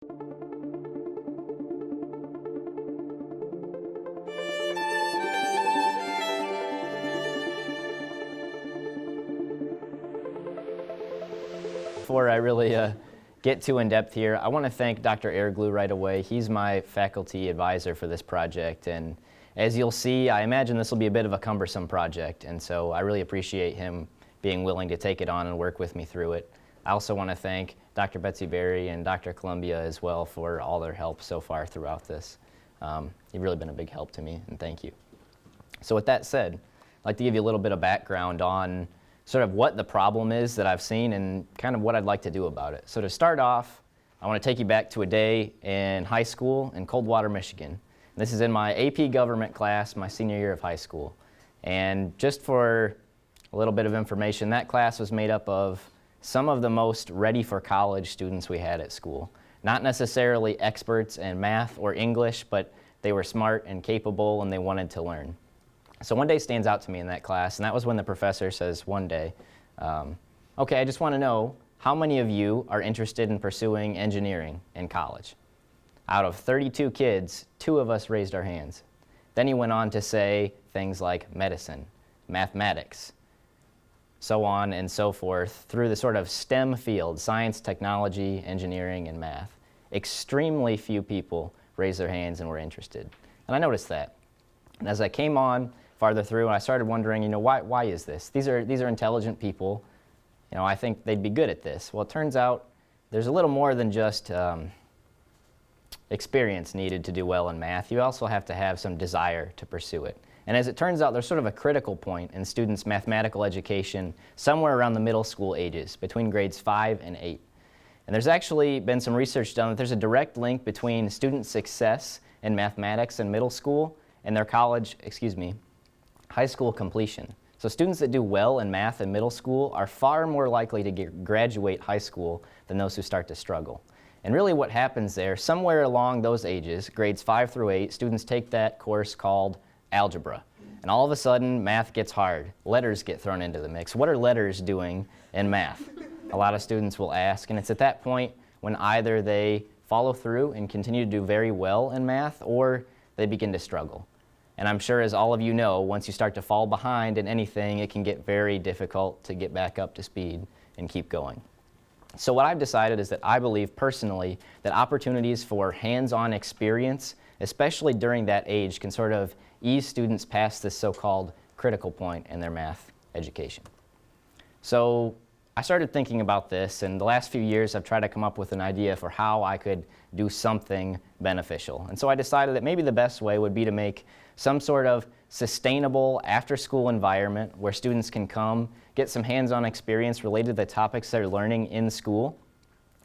Before I really get too in-depth here, I want to thank Dr. Airglue right away. He's my faculty advisor for this project, and as you'll see, I imagine this will be a bit of a cumbersome project, and so I really appreciate him being willing to take it on and work with me through it. I also want to thank Dr. Betsy Berry and Dr. Columbia as well for all their help so far throughout this. You've really been a big help to me, and thank you. So with that said, I'd like to give you a little bit of background on sort of what the problem is that I've seen and kind of what I'd like to do about it. So to start off, I want to take you back to a day in high school in Coldwater, Michigan. This is in my AP Government class, my senior year of high school. And just for a little bit of information, that class was made up of some of the most ready for college students we had at school. Not necessarily experts in math or English, but they were smart and capable and they wanted to learn. So one day stands out to me in that class, and that was when the professor says one day, okay, I just want to know how many of you are interested in pursuing engineering in college? Out of 32 kids, 2 of us raised our hands. Then he went on to say things like medicine, mathematics, so on and so forth, through the sort of STEM field, science, technology, engineering, and math. Extremely few people raised their hands and were interested. And I noticed that. And as I came on farther through, I started wondering, why is this? These are intelligent people. I think they'd be good at this. Well, it turns out there's a little more than just experience needed to do well in math. You also have to have some desire to pursue it. And as it turns out, there's sort of a critical point in students' mathematical education somewhere around the middle school ages, between grades 5 and 8. And there's actually been some research done that there's a direct link between student success in mathematics in middle school and their high school completion. So students that do well in math in middle school are far more likely to graduate high school than those who start to struggle. And really what happens there, somewhere along those ages, grades 5 through 8, students take that course called algebra. And all of a sudden, math gets hard. Letters get thrown into the mix. What are letters doing in math? A lot of students will ask, and it's at that point when either they follow through and continue to do very well in math, or they begin to struggle. And I'm sure, as all of you know, once you start to fall behind in anything, it can get very difficult to get back up to speed and keep going. So what I've decided is that I believe personally that opportunities for hands-on experience, especially during that age, can sort of ease students past this so-called critical point in their math education. So I started thinking about this, and the last few years I've tried to come up with an idea for how I could do something beneficial. And so I decided that maybe the best way would be to make some sort of sustainable after-school environment where students can come, get some hands-on experience related to the topics they're learning in school,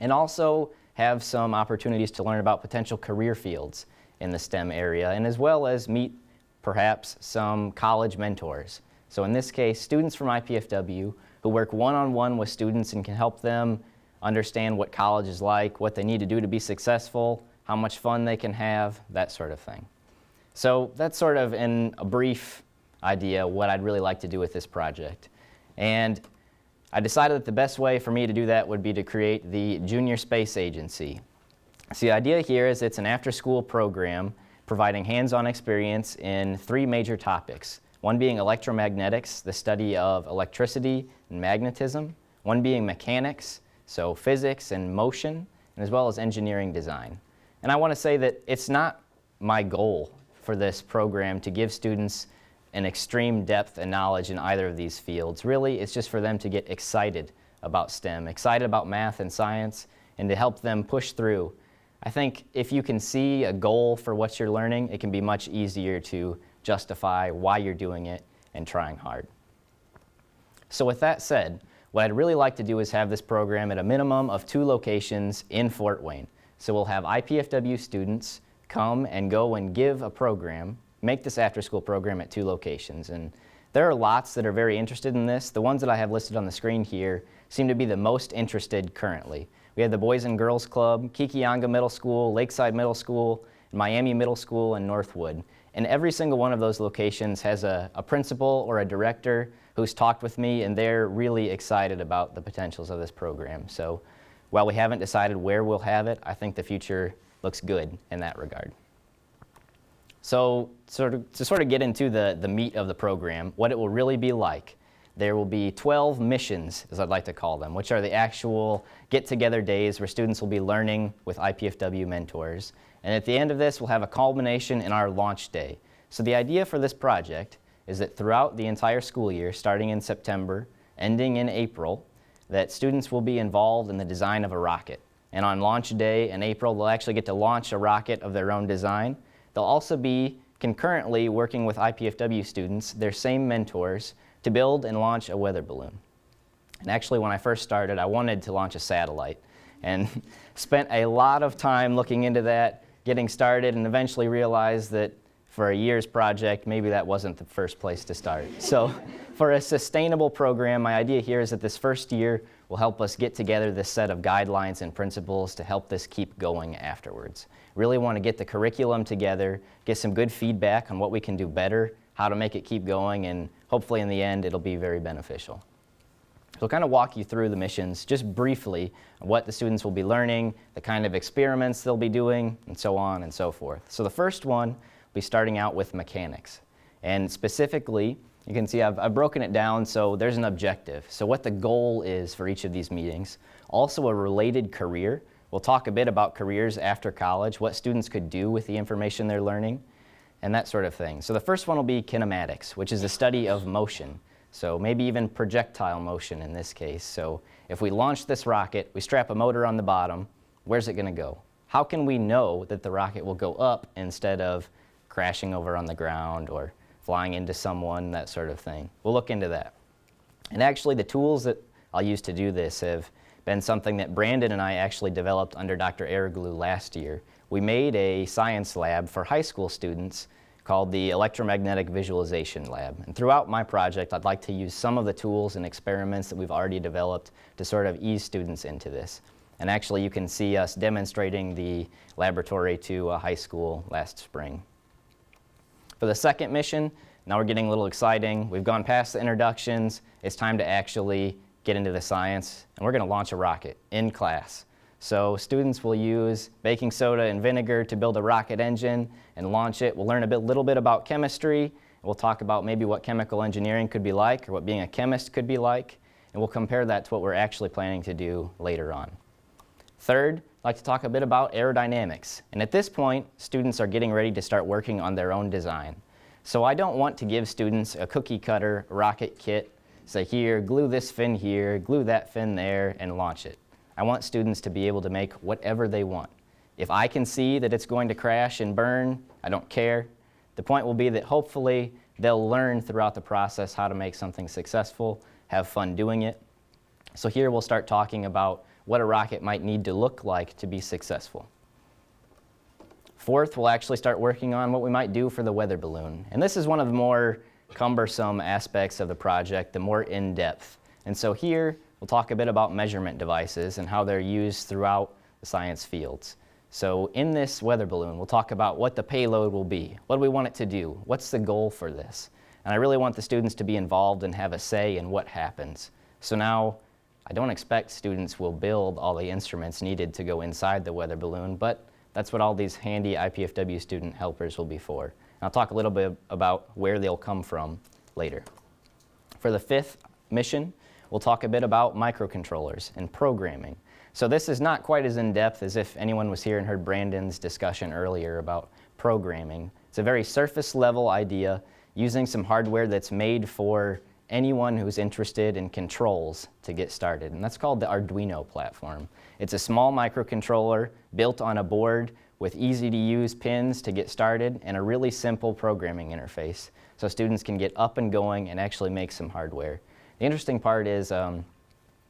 and also have some opportunities to learn about potential career fields in the STEM area, and as well as meet perhaps some college mentors. So in this case, students from IPFW who work one-on-one with students and can help them understand what college is like, what they need to do to be successful, how much fun they can have, that sort of thing. So that's sort of in a brief idea what I'd really like to do with this project. And I decided that the best way for me to do that would be to create the Junior Space Agency. So the idea here is it's an after-school program providing hands-on experience in 3 major topics. One being electromagnetics, the study of electricity and magnetism. One being mechanics, so physics and motion, and as well as engineering design. And I want to say that it's not my goal for this program to give students an extreme depth and knowledge in either of these fields. Really, it's just for them to get excited about STEM, excited about math and science, and to help them push through. I think if you can see a goal for what you're learning, it can be much easier to justify why you're doing it and trying hard. So with that said, what I'd really like to do is have this program at a minimum of 2 locations in Fort Wayne. So we'll have IPFW students come and go and give a program, make this after-school program at 2 locations. And there are lots that are very interested in this. The ones that I have listed on the screen here seem to be the most interested currently. We have the Boys and Girls Club, Kikianga Middle School, Lakeside Middle School, Miami Middle School, and Northwood. And every single one of those locations has a principal or a director who's talked with me, and they're really excited about the potentials of this program. So while we haven't decided where we'll have it, I think the future looks good in that regard. So to sort of get into the meat of the program, what it will really be like, there will be 12 missions, as I'd like to call them, which are the actual get-together days where students will be learning with IPFW mentors. And at the end of this, we'll have a culmination in our launch day. So the idea for this project is that throughout the entire school year, starting in September, ending in April, that students will be involved in the design of a rocket. And on launch day in April, they'll actually get to launch a rocket of their own design. They'll also be concurrently working with IPFW students, their same mentors, to build and launch a weather balloon. And actually, when I first started, I wanted to launch a satellite and spent a lot of time looking into that, getting started, and eventually realized that for a year's project, maybe that wasn't the first place to start. So for a sustainable program, my idea here is that this first year will help us get together this set of guidelines and principles to help this keep going afterwards. Really want to get the curriculum together, get some good feedback on what we can do better, how to make it keep going, and hopefully in the end it'll be very beneficial. So I'll kind of walk you through the missions just briefly, what the students will be learning, the kind of experiments they'll be doing, and so on and so forth. So the first one will be starting out with mechanics. And specifically, you can see I've broken it down so there's an objective. So what the goal is for each of these meetings. Also a related career. We'll talk a bit about careers after college, what students could do with the information they're learning, and that sort of thing. So the first one will be kinematics, which is the study of motion. So maybe even projectile motion in this case. So if we launch this rocket, we strap a motor on the bottom, where's it going to go? How can we know that the rocket will go up instead of crashing over on the ground or flying into someone, that sort of thing? We'll look into that. And actually the tools that I'll use to do this have been something that Brandon and I actually developed under Dr. Araglu last year. We made a science lab for high school students called the Electromagnetic Visualization Lab. And throughout my project, I'd like to use some of the tools and experiments that we've already developed to sort of ease students into this. And actually, you can see us demonstrating the laboratory to a high school last spring. For the second mission, now we're getting a little exciting. We've gone past the introductions. It's time to actually get into the science, and we're going to launch a rocket in class. So students will use baking soda and vinegar to build a rocket engine and launch it. We'll learn a little bit about chemistry. We'll talk about maybe what chemical engineering could be like or what being a chemist could be like. And we'll compare that to what we're actually planning to do later on. Third, I'd like to talk a bit about aerodynamics. And at this point, students are getting ready to start working on their own design. So I don't want to give students a cookie cutter rocket kit, say here, glue this fin here, glue that fin there, and launch it. I want students to be able to make whatever they want. If I can see that it's going to crash and burn, I don't care. The point will be that hopefully they'll learn throughout the process how to make something successful, have fun doing it. So here we'll start talking about what a rocket might need to look like to be successful. Fourth, we'll actually start working on what we might do for the weather balloon. And this is one of the more cumbersome aspects of the project, the more in-depth. And so here, we'll talk a bit about measurement devices and how they're used throughout the science fields. So in this weather balloon, we'll talk about what the payload will be. What do we want it to do? What's the goal for this? And I really want the students to be involved and have a say in what happens. So now, I don't expect students will build all the instruments needed to go inside the weather balloon, but that's what all these handy IPFW student helpers will be for. And I'll talk a little bit about where they'll come from later. For the fifth mission, we'll talk a bit about microcontrollers and programming. So this is not quite as in-depth as if anyone was here and heard Brandon's discussion earlier about programming. It's a very surface-level idea using some hardware that's made for anyone who's interested in controls to get started. And that's called the Arduino platform. It's a small microcontroller built on a board with easy-to-use pins to get started and a really simple programming interface so students can get up and going and actually make some hardware. The interesting part is, and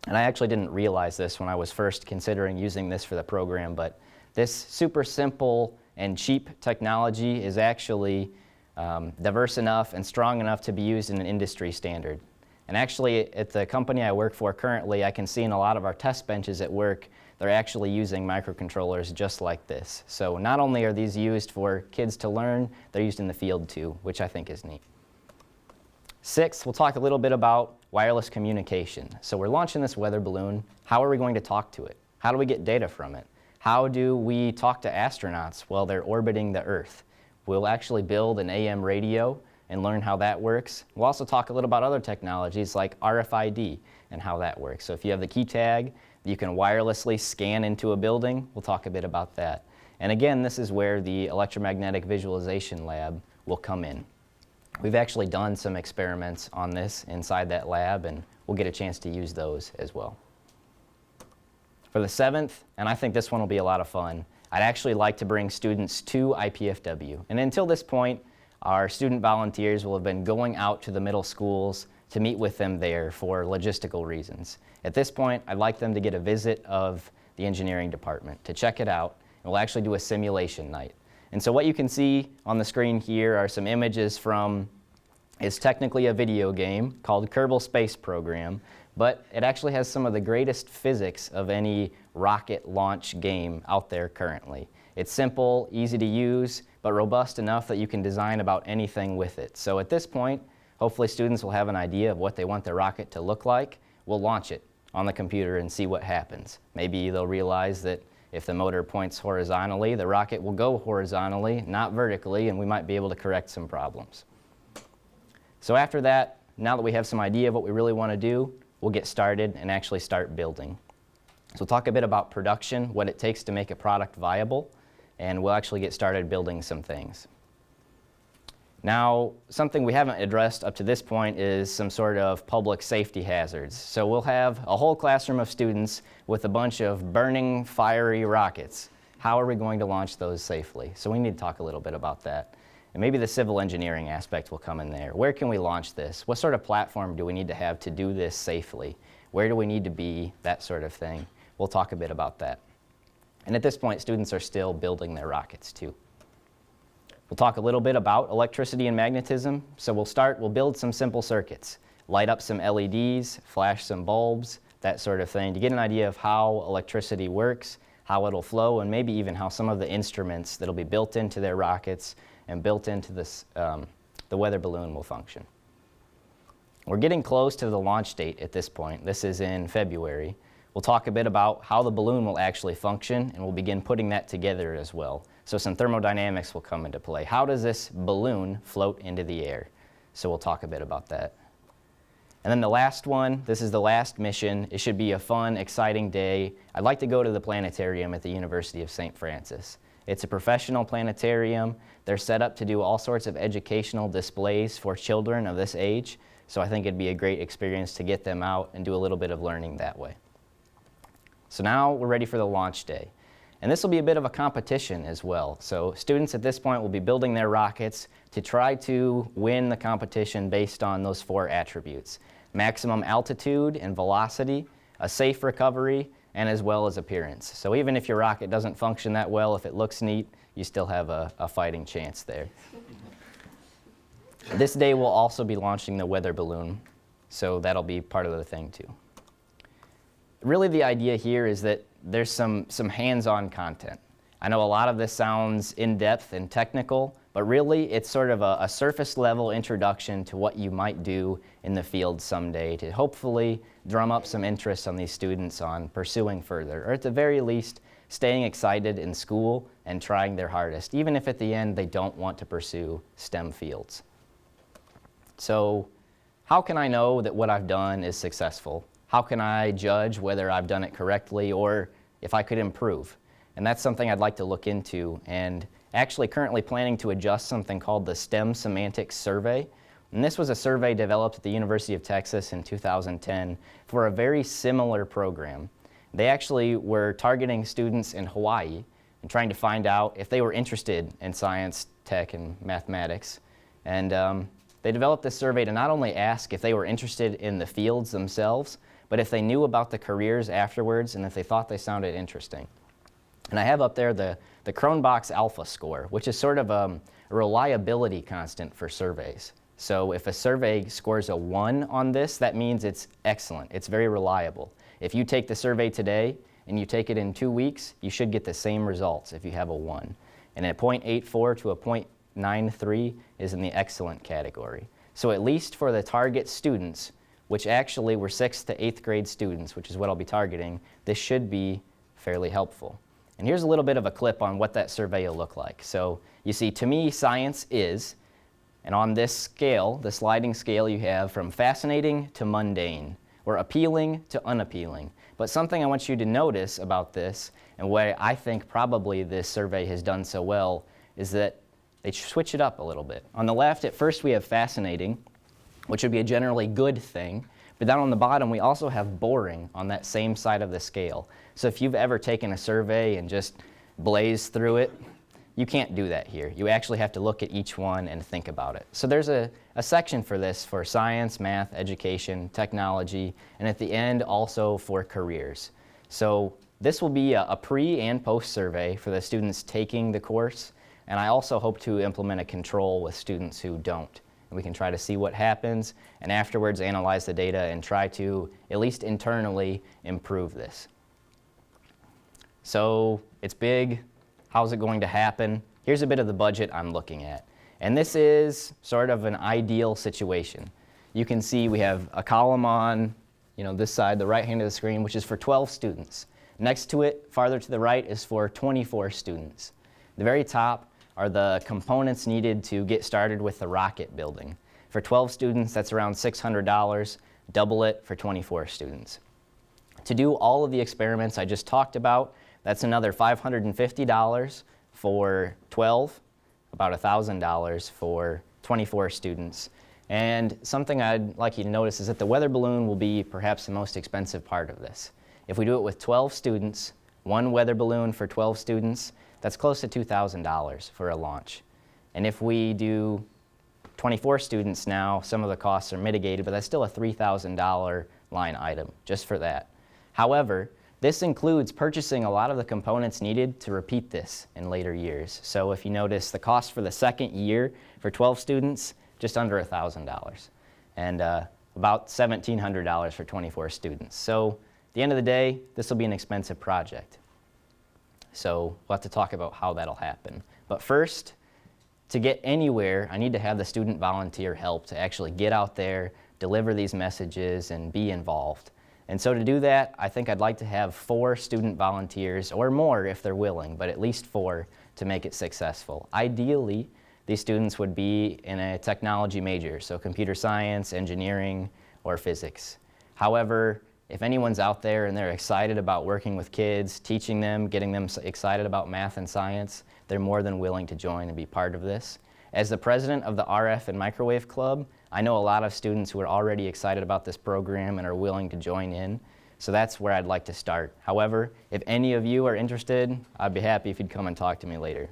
I actually didn't realize this when I was first considering using this for the program, but this super simple and cheap technology is actually diverse enough and strong enough to be used in an industry standard. And actually, at the company I work for currently, I can see in a lot of our test benches at work, they're actually using microcontrollers just like this. So not only are these used for kids to learn, they're used in the field too, which I think is neat. Sixth, we'll talk a little bit about wireless communication. So we're launching this weather balloon. How are we going to talk to it? How do we get data from it? How do we talk to astronauts while they're orbiting the Earth? We'll actually build an AM radio and learn how that works. We'll also talk a little about other technologies like RFID and how that works. So if you have the key tag that you can wirelessly scan into a building, we'll talk a bit about that. And again, this is where the electromagnetic visualization lab will come in. We've actually done some experiments on this inside that lab, and we'll get a chance to use those as well. For the 7th, and I think this one will be a lot of fun, I'd actually like to bring students to IPFW. And until this point, our student volunteers will have been going out to the middle schools to meet with them there for logistical reasons. At this point, I'd like them to get a visit of the engineering department to check it out, and we'll actually do a simulation night. And so what you can see on the screen here are some images from, it's technically a video game called Kerbal Space Program, but it actually has some of the greatest physics of any rocket launch game out there currently. It's simple, easy to use, but robust enough that you can design about anything with it. So at this point, hopefully students will have an idea of what they want their rocket to look like. We'll launch it on the computer and see what happens. Maybe they'll realize that if the motor points horizontally, the rocket will go horizontally, not vertically, and we might be able to correct some problems. So after that, now that we have some idea of what we really want to do, we'll get started and actually start building. So we'll talk a bit about production, what it takes to make a product viable, and we'll actually get started building some things. Now, something we haven't addressed up to this point is some sort of public safety hazards. So we'll have a whole classroom of students with a bunch of burning, fiery rockets. How are we going to launch those safely? So we need to talk a little bit about that. And maybe the civil engineering aspect will come in there. Where can we launch this? What sort of platform do we need to have to do this safely? Where do we need to be? That sort of thing. We'll talk a bit about that. And at this point, students are still building their rockets too. We'll talk a little bit about electricity and magnetism. So we'll build some simple circuits, light up some LEDs, flash some bulbs, that sort of thing, to get an idea of how electricity works, how it'll flow, and maybe even how some of the instruments that'll be built into their rockets and built into this, the weather balloon will function. We're getting close to the launch date at this point. This is in February. We'll talk a bit about how the balloon will actually function, and we'll begin putting that together as well. So some thermodynamics will come into play. How does this balloon float into the air? So we'll talk a bit about that. And then the last one, this is the last mission. It should be a fun, exciting day. I'd like to go to the planetarium at the University of St. Francis. It's a professional planetarium. They're set up to do all sorts of educational displays for children of this age. So I think it'd be a great experience to get them out and do a little bit of learning that way. So now we're ready for the launch day. And this will be a bit of a competition as well. So students at this point will be building their rockets to try to win the competition based on those 4 attributes: maximum altitude and velocity, a safe recovery, and as well as appearance. So even if your rocket doesn't function that well, if it looks neat, you still have a fighting chance there. This day we'll also be launching the weather balloon, so that'll be part of the thing too. Really the idea here is that there's some hands-on content. I know a lot of this sounds in-depth and technical, but really it's sort of a surface-level introduction to what you might do in the field someday to hopefully drum up some interest on these students on pursuing further, or at the very least, staying excited in school and trying their hardest, even if at the end they don't want to pursue STEM fields. So how can I know that what I've done is successful? How can I judge whether I've done it correctly or if I could improve? And that's something I'd like to look into, and actually currently planning to adjust something called the STEM Semantics Survey. And this was a survey developed at the University of Texas in 2010 for a very similar program. They actually were targeting students in Hawaii and trying to find out if they were interested in science, tech, and mathematics. And they developed this survey to not only ask if they were interested in the fields themselves, but if they knew about the careers afterwards and if they thought they sounded interesting. And I have up there the Cronbach's Alpha score, which is sort of a reliability constant for surveys. So if a survey scores a 1 on this, that means it's excellent, it's very reliable. If you take the survey today and you take it in 2 weeks, you should get the same results if you have a 1. And a 0.84 to a 0.93 is in the excellent category. So at least for the target students, which actually were 6th to 8th grade students, which is what I'll be targeting, this should be fairly helpful. And here's a little bit of a clip on what that survey will look like. So you see, to me, science is, and on this scale, the sliding scale, you have from fascinating to mundane, or appealing to unappealing. But something I want you to notice about this, and why I think probably this survey has done so well, is that they switch it up a little bit. On the left, at first we have fascinating, which would be a generally good thing. But down on the bottom, we also have boring on that same side of the scale. So if you've ever taken a survey and just blazed through it, you can't do that here. You actually have to look at each one and think about it. So there's a section for this for science, math, education, technology, and at the end also for careers. So this will be a pre and post survey for the students taking the course, and I also hope to implement a control with students who don't. And we can try to see what happens, and afterwards analyze the data and try to, at least internally, improve this. So it's big. How's it going to happen? Here's a bit of the budget I'm looking at. And this is sort of an ideal situation. You can see we have a column on this side, the right hand of the screen, which is for 12 students. Next to it, farther to the right, is for 24 students. The very top are the components needed to get started with the rocket building. For 12 students, that's around $600, double it for 24 students. To do all of the experiments I just talked about, that's another $550 for 12, about $1,000 for 24 students. And something I'd like you to notice is that the weather balloon will be perhaps the most expensive part of this. If we do it with 12 students, one weather balloon for 12 students, that's close to $2,000 for a launch. And if we do 24 students now, some of the costs are mitigated, but that's still a $3,000 line item just for that. However, this includes purchasing a lot of the components needed to repeat this in later years. So if you notice, the cost for the second year for 12 students, just under $1,000, and about $1,700 for 24 students. So at the end of the day, this will be an expensive project. So we'll have to talk about how that'll happen. But first, to get anywhere, I need to have the student volunteer help to actually get out there, deliver these messages, and be involved. And so to do that, I think I'd like to have 4 student volunteers, or more if they're willing, but at least 4 to make it successful. Ideally, these students would be in a technology major, so computer science, engineering, or physics. However, if anyone's out there and they're excited about working with kids, teaching them, getting them excited about math and science, they're more than willing to join and be part of this. As the president of the RF and Microwave Club, I know a lot of students who are already excited about this program and are willing to join in, so that's where I'd like to start. However, if any of you are interested, I'd be happy if you'd come and talk to me later.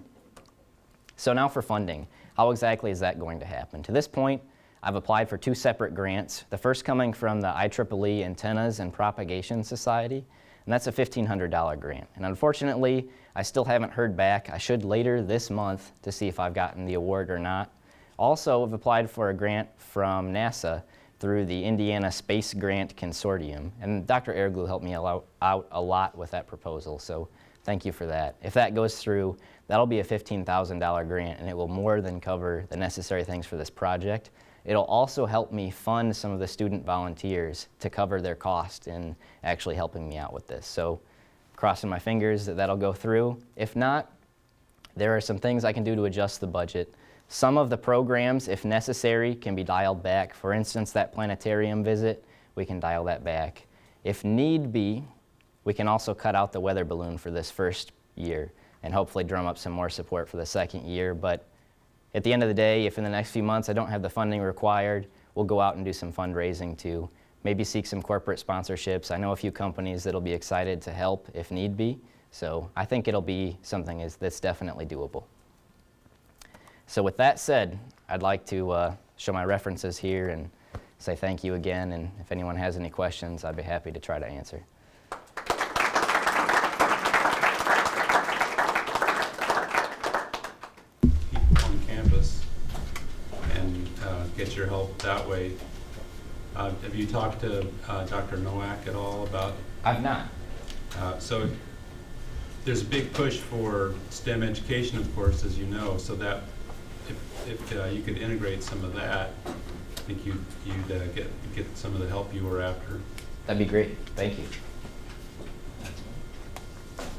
So now for funding. How exactly is that going to happen? To this point, I've applied for 2 separate grants, the first coming from the IEEE Antennas and Propagation Society, and that's a $1,500 grant. And unfortunately, I still haven't heard back. I should later this month to see if I've gotten the award or not. Also, I've applied for a grant from NASA through the Indiana Space Grant Consortium, and Dr. Erglu helped me out a lot with that proposal, so thank you for that. If that goes through, that'll be a $15,000 grant, and it will more than cover the necessary things for this project. It'll also help me fund some of the student volunteers to cover their cost in actually helping me out with this. So crossing my fingers that that'll go through. If not, there are some things I can do to adjust the budget. Some of the programs, if necessary, can be dialed back. For instance, that planetarium visit, we can dial that back. If need be, we can also cut out the weather balloon for this first year and hopefully drum up some more support for the second year. But at the end of the day, if in the next few months I don't have the funding required, we'll go out and do some fundraising to maybe seek some corporate sponsorships. I know a few companies that'll be excited to help if need be. So I think it'll be something that's definitely doable. So with that said, I'd like to show my references here and say thank you again. And if anyone has any questions, I'd be happy to try to answer. Get your help that way. Have you talked to Dr. Nowak at all about? I've not. So there's a big push for STEM education, of course, as you know, so that if you could integrate some of that, I think you'd get some of the help you were after. That'd be great. Thank you.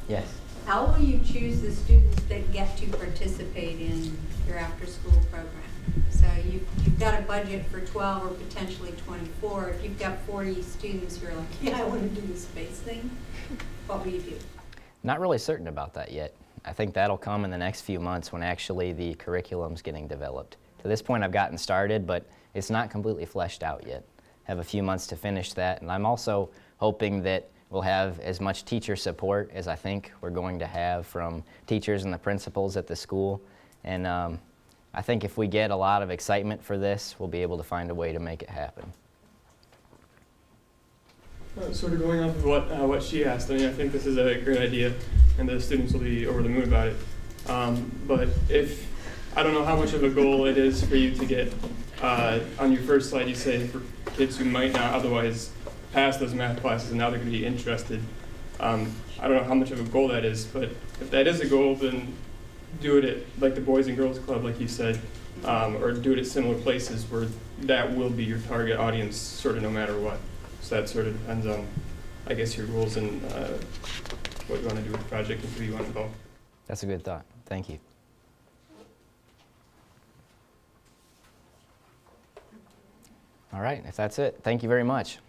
Yes. How will you choose the students that get to participate in your after-school program? So you've got a budget for 12 or potentially 24. If you've got 40 students who are like, yeah, I want to do the space thing, what will you do? Not really certain about that yet. I think that'll come in the next few months when actually the curriculum's getting developed. To this point I've gotten started, but it's not completely fleshed out yet. I have a few months to finish that, and I'm also hoping that we'll have as much teacher support as I think we're going to have from teachers and the principals at the school. And I think if we get a lot of excitement for this, we'll be able to find a way to make it happen. Sort of going off of what she asked, I think this is a great idea, and the students will be over the moon about it. But I don't know how much of a goal it is for you to get, on your first slide you say for kids who might not otherwise pass those math classes and now they're going to be interested. I don't know how much of a goal that is, but if that is a goal, then do it at like the Boys and Girls Club, like you said, or do it at similar places where that will be your target audience, sort of no matter what. So that sort of depends on, I guess, your goals and what you want to do with the project and who you want to involve. That's a good thought. Thank you. All right, if that's it, thank you very much.